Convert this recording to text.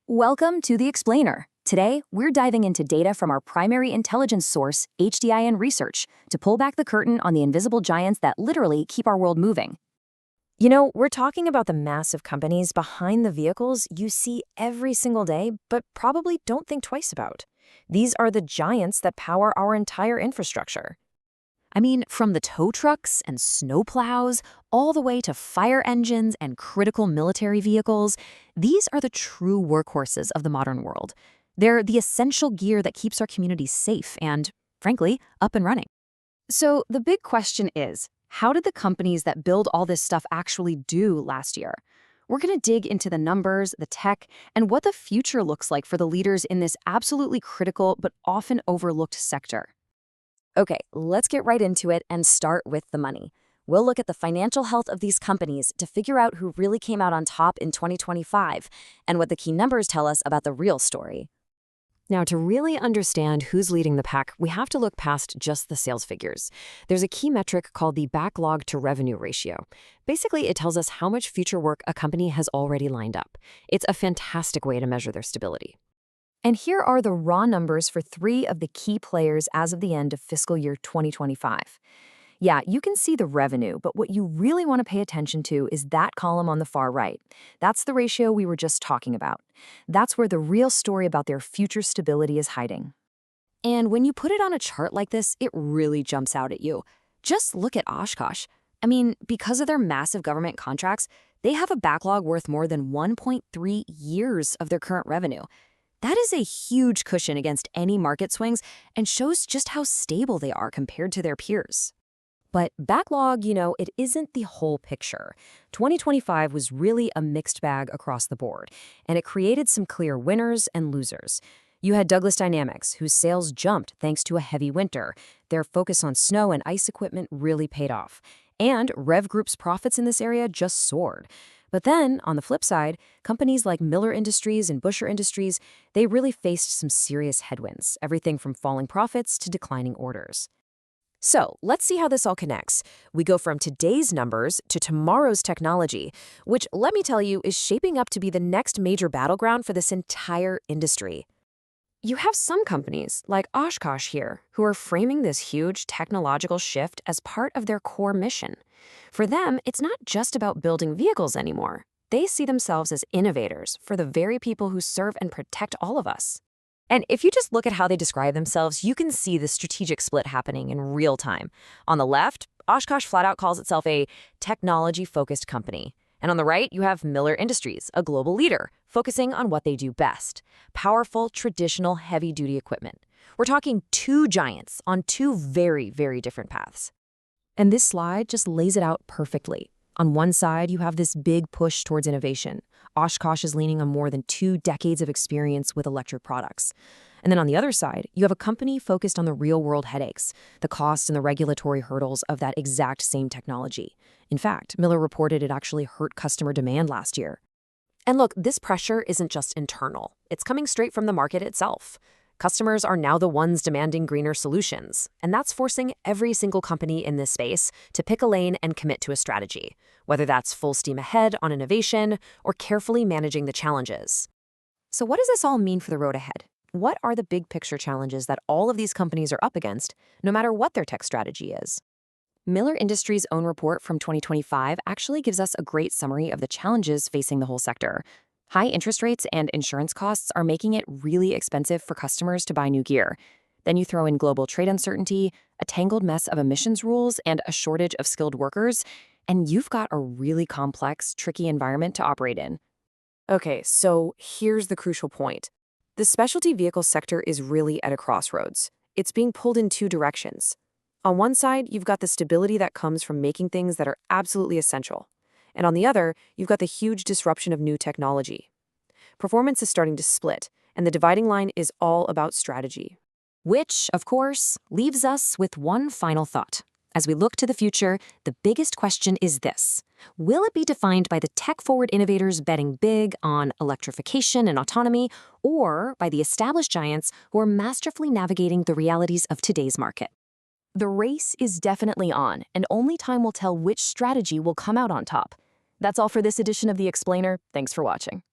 Welcome to The Explainer. Today, we're diving into data from our primary intelligence source, HDIN Research, to pull back the curtain on the invisible giants that literally keep our world moving. We're talking about the massive companies behind the vehicles you see every single day, but probably don't think twice about. These are the giants that power our entire infrastructure. I mean, from the tow trucks and snow plows, all the way to fire engines and critical military vehicles, these are the true workhorses of the modern world. They're the essential gear that keeps our communities safe and, frankly, up and running. So the big question is, how did the companies that build all this stuff actually do last year? We're going to dig into the numbers, the tech, and what the future looks like for the leaders in this absolutely critical but often overlooked sector. Okay, let's get right into it and start with the money. We'll look at the financial health of these companies to figure out who really came out on top in 2025 and what the key numbers tell us about the real story. Now, to really understand who's leading the pack, we have to look past just the sales figures. There's a key metric called the backlog to revenue ratio. Basically, it tells us how much future work a company has already lined up. It's a fantastic way to measure their stability. And here are the raw numbers for 3 of the key players as of the end of fiscal year 2025. Yeah, you can see the revenue, but what you really want to pay attention to is that column on the far right. That's the ratio we were just talking about. That's where the real story about their future stability is hiding. And when you put it on a chart like this, it really jumps out at you. Just look at Oshkosh. I mean, because of their massive government contracts, they have a backlog worth more than 1.3 years of their current revenue. That is a huge cushion against any market swings and shows just how stable they are compared to their peers. But backlog, it isn't the whole picture. 2025 was really a mixed bag across the board, and it created some clear winners and losers. You had Douglas Dynamics, whose sales jumped thanks to a heavy winter. Their focus on snow and ice equipment really paid off. And Rev Group's profits in this area just soared. But then, on the flip side, companies like Miller Industries and Busher Industries, they really faced some serious headwinds, everything from falling profits to declining orders. So, let's see how this all connects. We go from today's numbers to tomorrow's technology, which, let me tell you, is shaping up to be the next major battleground for this entire industry. You have some companies, like Oshkosh here, who are framing this huge technological shift as part of their core mission. For them, it's not just about building vehicles anymore. They see themselves as innovators for the very people who serve and protect all of us. And if you just look at how they describe themselves, you can see the strategic split happening in real time. On the left, Oshkosh flat out calls itself a technology-focused company. And on the right, you have Miller Industries, a global leader, focusing on what they do best: powerful, traditional, heavy-duty equipment. We're talking 2 giants on 2 very, very different paths. And this slide just lays it out perfectly. On one side, you have this big push towards innovation. Oshkosh is leaning on more than 2 decades of experience with electric products. And then on the other side, you have a company focused on the real-world headaches, the costs and the regulatory hurdles of that exact same technology. In fact, Miller reported it actually hurt customer demand last year. And look, this pressure isn't just internal. It's coming straight from the market itself. Customers are now the ones demanding greener solutions, and that's forcing every single company in this space to pick a lane and commit to a strategy, whether that's full steam ahead on innovation or carefully managing the challenges. So what does this all mean for the road ahead? What are the big picture challenges that all of these companies are up against, no matter what their tech strategy is? Miller Industries' own report from 2025 actually gives us a great summary of the challenges facing the whole sector. High interest rates and insurance costs are making it really expensive for customers to buy new gear. Then you throw in global trade uncertainty, a tangled mess of emissions rules, and a shortage of skilled workers, and you've got a really complex, tricky environment to operate in. Okay, so here's the crucial point. The specialty vehicle sector is really at a crossroads. It's being pulled in 2 directions. On one side, you've got the stability that comes from making things that are absolutely essential. And on the other, you've got the huge disruption of new technology. Performance is starting to split, and the dividing line is all about strategy. Which, of course, leaves us with one final thought. As we look to the future, the biggest question is this: will it be defined by the tech-forward innovators betting big on electrification and autonomy, or by the established giants who are masterfully navigating the realities of today's market? The race is definitely on, and only time will tell which strategy will come out on top. That's all for this edition of The Explainer. Thanks for watching.